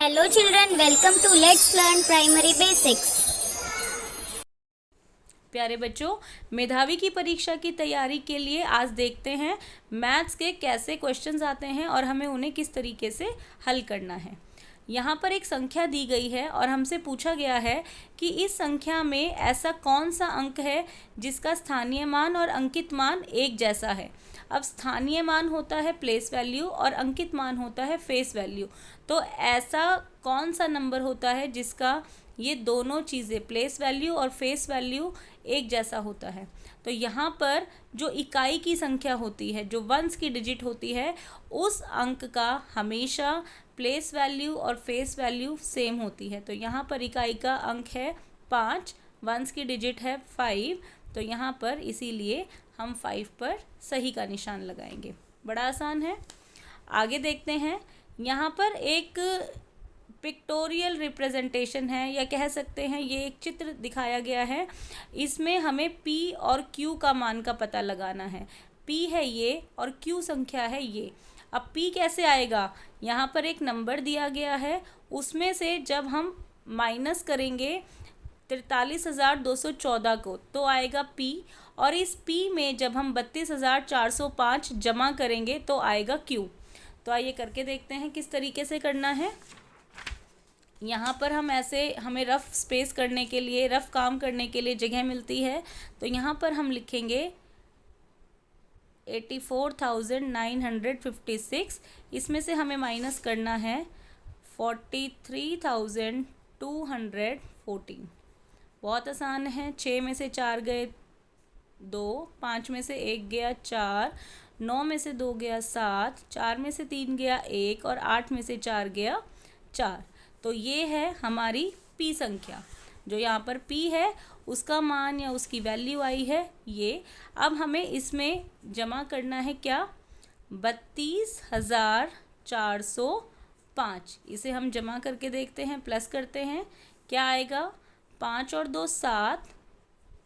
Hello children, welcome to Let's Learn Primary Basics. प्यारे बच्चों, मेधावी की परीक्षा की तैयारी के लिए आज देखते हैं मैथ्स के कैसे क्वेश्चंस आते हैं और हमें उन्हें किस तरीके से हल करना है। यहाँ पर एक संख्या दी गई है और हमसे पूछा गया है कि इस संख्या में ऐसा कौन सा अंक है जिसका स्थानीय मान और अंकित मान एक जैसा है। अब स्थानीय मान होता है प्लेस वैल्यू और अंकित मान होता है फेस वैल्यू। तो ऐसा कौन सा नंबर होता है जिसका ये दोनों चीज़ें प्लेस वैल्यू और फेस वैल्यू एक जैसा होता है। तो यहाँ पर जो इकाई की संख्या होती है, जो वंस की डिजिट होती है, उस अंक का हमेशा प्लेस वैल्यू और फेस वैल्यू सेम होती है। तो यहाँ पर इकाई का अंक है 5, वंस की डिजिट है 5, तो यहाँ पर इसीलिए हम 5 पर सही का निशान लगाएंगे। बड़ा आसान है। आगे देखते हैं। यहाँ पर एक पिक्टोरियल रिप्रेजेंटेशन है या कह सकते हैं ये एक चित्र दिखाया गया है। इसमें हमें P और Q का मान का पता लगाना है। P है ये और Q संख्या है ये। अब P कैसे आएगा? यहाँ पर एक नंबर दिया गया है, उसमें से जब हम माइनस करेंगे 43,214 को तो आएगा P, और इस P में जब हम 32,405 जमा करेंगे तो आएगा Q। तो आइए करके देखते हैं किस तरीके से करना है। यहाँ पर हम ऐसे, हमें रफ़ स्पेस करने के लिए, रफ़ काम करने के लिए जगह मिलती है, तो यहाँ पर हम लिखेंगे 84,956। इसमें से हमें माइनस करना है 43,214। बहुत आसान है। 6 में से 4 गए 2, 5 में से 1 गया 4, 9 में से 2 गया 7, 4 में से 3 गया 1 और 8 में से 4 गया 4। तो ये है हमारी P संख्या। जो यहाँ पर P है उसका मान या उसकी वैल्यू आई है ये। अब हमें इसमें जमा करना है क्या? 32,405। इसे हम जमा करके देखते हैं, प्लस करते हैं, क्या आएगा? 5 और 2 7,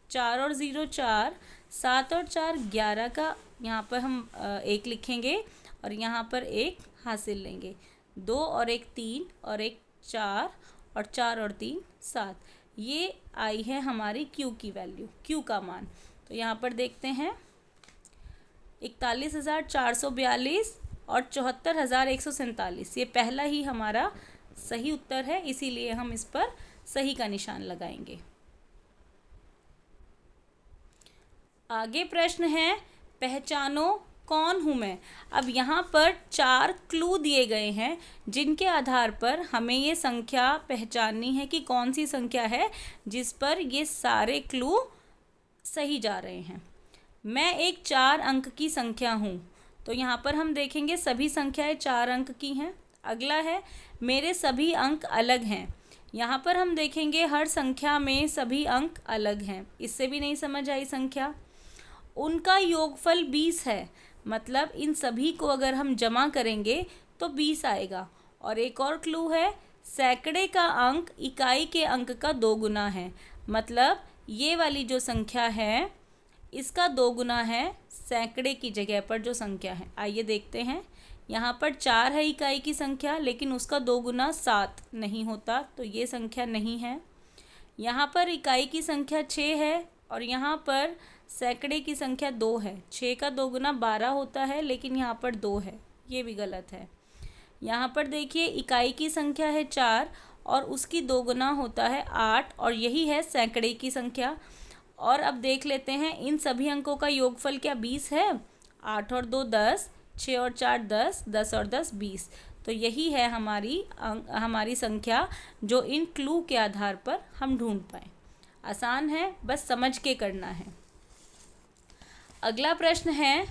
4 और 0 4, 7 और 4 11 का यहाँ पर हम 1 लिखेंगे और यहाँ पर 1 हासिल लेंगे। 2 और 1 3 और 1 4 और 4 और 3 7। ये आई है हमारी Q की वैल्यू, Q का मान। तो यहाँ पर देखते हैं 41,442 और 74,147। ये पहला ही हमारा सही उत्तर है, इसीलिए हम इस पर सही का निशान लगाएंगे। आगे प्रश्न है, पहचानो कौन हूँ मैं। अब यहाँ पर 4 क्लू दिए गए हैं जिनके आधार पर हमें ये संख्या पहचाननी है कि कौन सी संख्या है जिस पर ये सारे क्लू सही जा रहे हैं। मैं एक 4 अंक की संख्या हूँ, तो यहाँ पर हम देखेंगे सभी संख्याएं 4 अंक की हैं। अगला है, मेरे सभी अंक अलग हैं। यहाँ पर हम देखेंगे हर संख्या में सभी अंक अलग हैं। इससे भी नहीं समझ आई संख्या। उनका योगफल 20 है, मतलब इन सभी को अगर हम जमा करेंगे तो 20 आएगा। और एक और क्लू है, सैकड़े का अंक इकाई के अंक का 2 गुना है, मतलब ये वाली जो संख्या है इसका 2 गुना है सैकड़े की जगह पर जो संख्या है। आइए देखते हैं। यहाँ पर 4 है इकाई की संख्या, लेकिन उसका 2 गुना 7 नहीं होता, तो ये संख्या नहीं है। यहाँ पर इकाई की संख्या 6 है और यहाँ पर सैकड़े की संख्या 2 है। 6 का 2 गुना 12 होता है, लेकिन यहाँ पर 2 है, ये भी गलत है। यहाँ पर देखिए इकाई की संख्या है 4 और उसकी 2 गुना होता है 8, और यही है सैकड़े की संख्या। और अब देख लेते हैं इन सभी अंकों का योगफल क्या 20 है? 8 और 2 10, 6 और 4 10, 10 और 10 20। तो यही है हमारी संख्या जो इन क्लू के आधार पर हम ढूंढ पाए। आसान है, बस समझ के करना है। अगला प्रश्न है,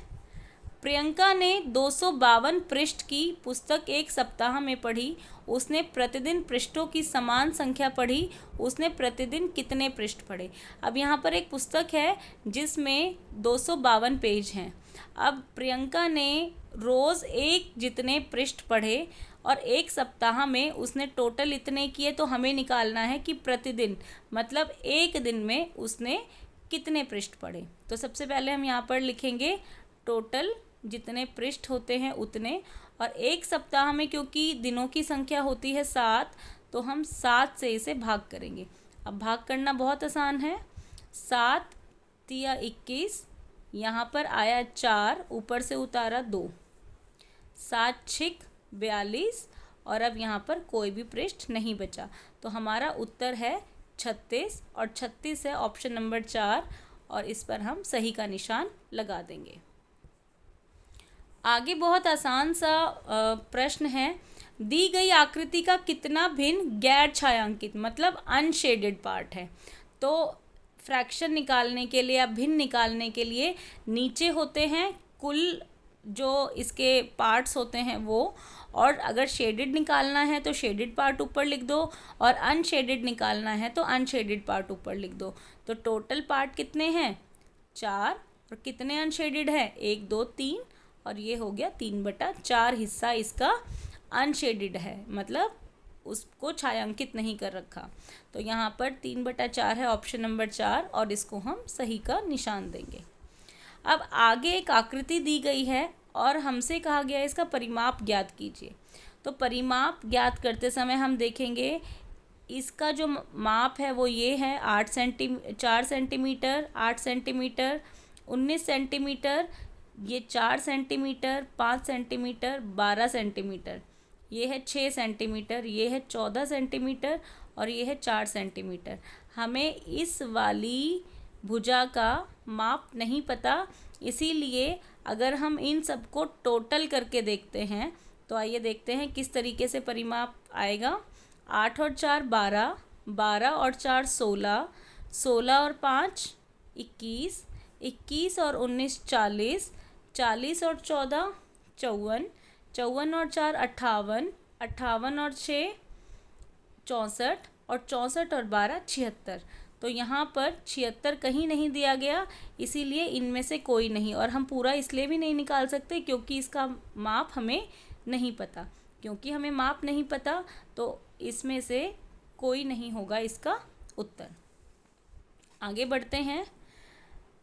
प्रियंका ने 252 पृष्ठ की पुस्तक एक सप्ताह में पढ़ी। उसने प्रतिदिन पृष्ठों की समान संख्या पढ़ी। उसने प्रतिदिन कितने पृष्ठ पढ़े? अब यहाँ पर एक पुस्तक है जिसमें 252 पेज हैं। अब प्रियंका ने रोज़ एक जितने पृष्ठ पढ़े और एक सप्ताह में उसने टोटल इतने किए, तो हमें निकालना है कि प्रतिदिन मतलब एक दिन में उसने कितने पृष्ठ पढ़े। तो सबसे पहले हम यहाँ पर लिखेंगे टोटल जितने पृष्ठ होते हैं उतने, और एक सप्ताह में क्योंकि दिनों की संख्या होती है 7, तो हम 7 से इसे भाग करेंगे। अब भाग करना बहुत आसान है। 7 तिया 21, यहाँ पर आया 4, ऊपर से उतारा 2, 7 छिक 42, और अब यहाँ पर कोई भी पृष्ठ नहीं बचा, तो हमारा उत्तर है 36, और 36 है ऑप्शन नंबर 4, और इस पर हम सही का निशान लगा देंगे। आगे बहुत आसान सा प्रश्न है, दी गई आकृति का कितना भिन्न गैर छायांकित मतलब अनशेडेड पार्ट है। तो फ्रैक्शन निकालने के लिए या भिन्न निकालने के लिए नीचे होते हैं कुल जो इसके पार्ट्स होते हैं वो, और अगर शेडेड निकालना है तो शेडेड पार्ट ऊपर लिख दो, और अनशेडेड निकालना है तो अनशेडेड पार्ट ऊपर लिख दो। तो टोटल पार्ट कितने हैं 4, और कितने अनशेडेड है 1 2 3, और ये हो गया 3/4 हिस्सा इसका अनशेडेड है, मतलब उसको छायांकित नहीं कर रखा। तो यहाँ पर 3/4 है ऑप्शन नंबर 4, और इसको हम सही का निशान देंगे। अब आगे एक आकृति दी गई है और हमसे कहा गया है इसका परिमाप ज्ञात कीजिए। तो परिमाप ज्ञात करते समय हम देखेंगे इसका जो माप है वो ये है 4 सेंटीमीटर, 8 सेंटीमीटर, 19 सेंटीमीटर, ये 4 सेंटीमीटर, 5 सेंटीमीटर, 12 सेंटीमीटर, ये है 6 सेंटीमीटर, ये है 14 सेंटीमीटर, और ये है 4 सेंटीमीटर। हमें इस वाली भुजा का माप नहीं पता, इसीलिए अगर हम इन सबको टोटल करके देखते हैं तो आइए देखते हैं किस तरीके से परिमाप आएगा। 8 और 4 12, 12 और 4 16, 16 और 5 21, 21 और 19 40, 40 और 14 54, 54 और 4 58, 58 और 6 64, और 64 और 12 76। तो यहाँ पर 76 कहीं नहीं दिया गया, इसीलिए इनमें से कोई नहीं, और हम पूरा इसलिए भी नहीं निकाल सकते क्योंकि इसका माप हमें नहीं पता। क्योंकि हमें माप नहीं पता तो इसमें से कोई नहीं होगा इसका उत्तर। आगे बढ़ते हैं।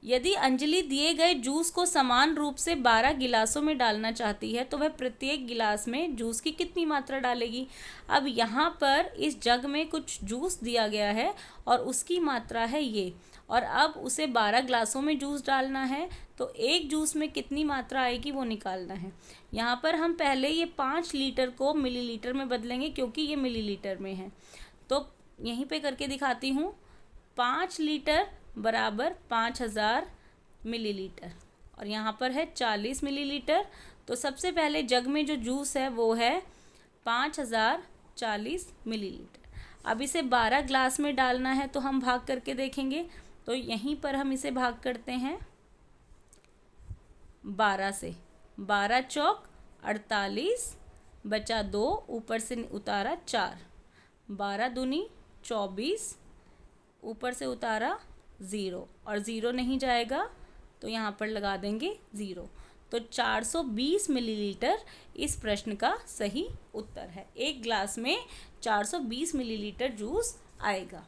यदि अंजलि दिए गए जूस को समान रूप से 12 गिलासों में डालना चाहती है तो वह प्रत्येक गिलास में जूस की कितनी मात्रा डालेगी। अब यहाँ पर इस जग में कुछ जूस दिया गया है और उसकी मात्रा है ये, और अब उसे 12 गिलासों में जूस डालना है, तो एक जूस में कितनी मात्रा आएगी वो निकालना है। यहाँ पर हम पहले ये 5 लीटर को मिलीलीटर में बदलेंगे क्योंकि ये मिलीलीटर में है। तो यहीं पे करके दिखाती हूँ। 5 लीटर बराबर 5000 मिलीलीटर, और यहाँ पर है 40 मिलीलीटर। तो सबसे पहले जग में जो जूस है वो है 5040 मिलीलीटर। अब इसे 12 ग्लास में डालना है तो हम भाग करके देखेंगे। तो यहीं पर हम इसे भाग करते हैं 12 से। 12 चौक 48, बचा 2, ऊपर से उतारा 4, 12 दूनी 24, ऊपर से उतारा 0, और 0 नहीं जाएगा तो यहाँ पर लगा देंगे 0। तो 420 मिलीलीटर इस प्रश्न का सही उत्तर है। एक ग्लास में 420 मिलीलीटर जूस आएगा।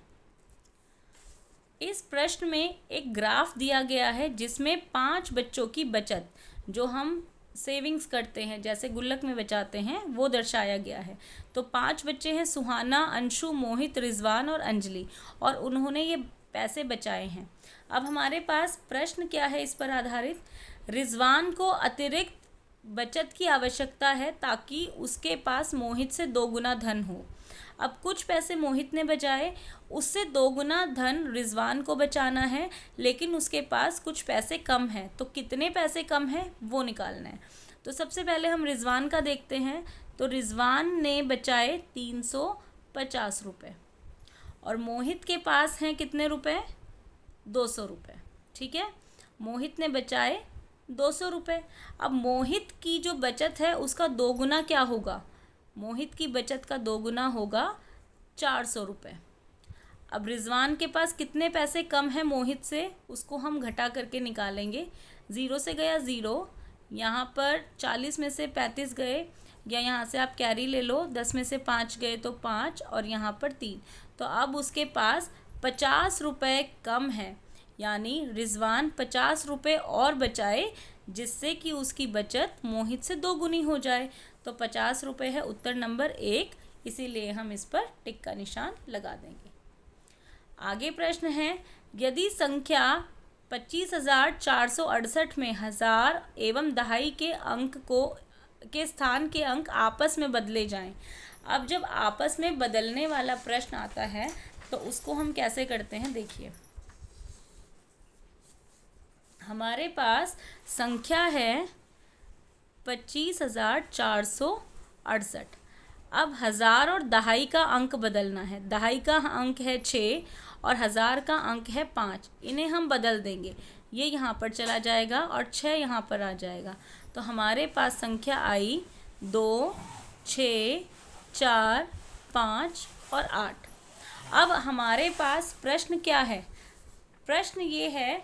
इस प्रश्न में एक ग्राफ दिया गया है जिसमें 5 बच्चों की बचत, जो हम सेविंग्स करते हैं जैसे गुल्लक में बचाते हैं, वो दर्शाया गया है। तो 5 बच्चे हैं, सुहाना, अंशु, मोहित, रिजवान और अंजलि, और उन्होंने ये पैसे बचाए हैं। अब हमारे पास प्रश्न क्या है इस पर आधारित, रिजवान को अतिरिक्त बचत की आवश्यकता है ताकि उसके पास मोहित से 2 गुना धन हो। अब कुछ पैसे मोहित ने बचाए, उससे 2 गुना धन रिजवान को बचाना है, लेकिन उसके पास कुछ पैसे कम हैं। तो कितने पैसे कम हैं वो निकालना है। तो सबसे पहले हम रिजवान का देखते हैं। तो रिजवान ने बचाए 350 रुपये, और मोहित के पास हैं कितने रुपए, 200 रुपये। ठीक है, मोहित ने बचाए 200 रुपये। अब मोहित की जो बचत है उसका 2 गुना क्या होगा, मोहित की बचत का 2 गुना होगा 400 रुपये। अब रिजवान के पास कितने पैसे कम हैं मोहित से, उसको हम घटा करके निकालेंगे। 0 से गया 0, यहाँ पर 40 में से 35 गए, या यहाँ से आप कैरी ले लो, 10 में से 5 गए तो 5, और यहाँ पर 3। तो अब उसके पास 50 रुपये कम है, यानी रिजवान 50 रुपये और बचाए जिससे कि उसकी बचत मोहित से 2 गुनी हो जाए। तो 50 रुपये है उत्तर नंबर 1, इसीलिए हम इस पर टिक का निशान लगा देंगे। आगे प्रश्न है, यदि संख्या 25,468 में हज़ार एवं दहाई के स्थान के अंक आपस में बदले जाएं। अब जब आपस में बदलने वाला प्रश्न आता है तो उसको हम कैसे करते हैं, देखिए हमारे पास संख्या है 25,468। अब हज़ार और दहाई का अंक बदलना है। दहाई का अंक है 6 और हज़ार का अंक है 5। इन्हें हम बदल देंगे, ये यहाँ पर चला जाएगा और 6 यहाँ पर आ जाएगा। तो हमारे पास संख्या आई 2, 6, 4, 5 और 8। अब हमारे पास प्रश्न क्या है? प्रश्न ये है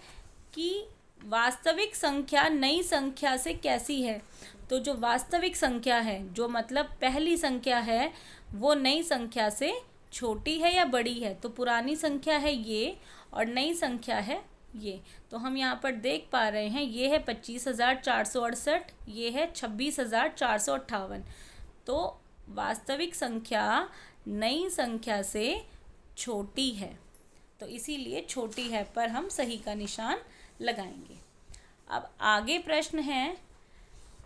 कि वास्तविक संख्या नई संख्या से कैसी है। तो जो वास्तविक संख्या है, जो मतलब पहली संख्या है, वो नई संख्या से छोटी है या बड़ी है। तो पुरानी संख्या है ये और नई संख्या है ये। तो हम यहाँ पर देख पा रहे हैं, ये है 25,468, ये है 26,458। तो वास्तविक संख्या नई संख्या से छोटी है, तो इसीलिए छोटी है पर हम सही का निशान लगाएंगे। अब आगे प्रश्न है,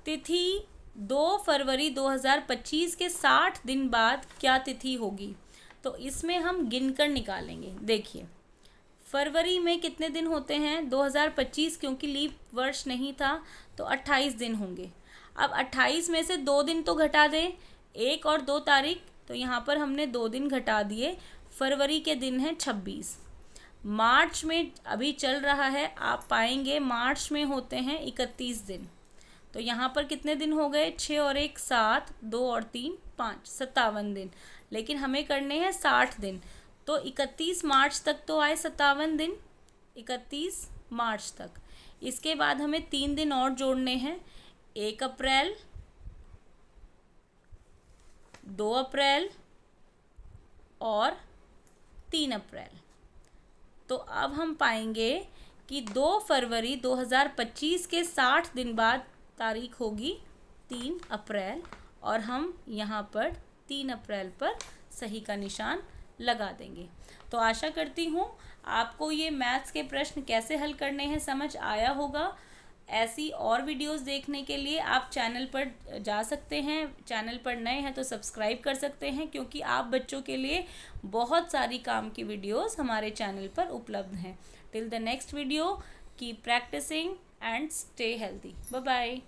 तिथि 2 फरवरी 2025 के 60 दिन बाद क्या तिथि होगी। तो इसमें हम गिनकर निकालेंगे। देखिए फरवरी में कितने दिन होते हैं, 2025, क्योंकि लीप वर्ष नहीं था तो 28 दिन होंगे। अब 28 में से 2 दिन तो घटा दें, 1 और 2 तारीख, तो यहाँ पर हमने 2 दिन घटा दिए। फरवरी के दिन है 26। मार्च में अभी चल रहा है, आप पाएंगे मार्च में होते हैं 31 दिन। तो यहाँ पर कितने दिन हो गए, 6 और 1 7, 2 और 3 5, 57 दिन। लेकिन हमें करने हैं 60 दिन, तो 31 मार्च तक तो आए 57 दिन, 31 मार्च तक। इसके बाद हमें 3 दिन और जोड़ने हैं, 1 अप्रैल, 2 अप्रैल और 3 अप्रैल। तो अब हम पाएंगे कि 2 फरवरी 2025 के 60 दिन बाद तारीख होगी 3 अप्रैल, और हम यहाँ पर 3 अप्रैल पर सही का निशान लगा देंगे। तो आशा करती हूँ आपको ये मैथ्स के प्रश्न कैसे हल करने हैं समझ आया होगा। ऐसी और वीडियोस देखने के लिए आप चैनल पर जा सकते हैं। चैनल पर नए हैं तो सब्सक्राइब कर सकते हैं, क्योंकि आप बच्चों के लिए बहुत सारी काम की वीडियोस हमारे चैनल पर उपलब्ध हैं। Till the next video, keep practising and stay healthy. Bye bye.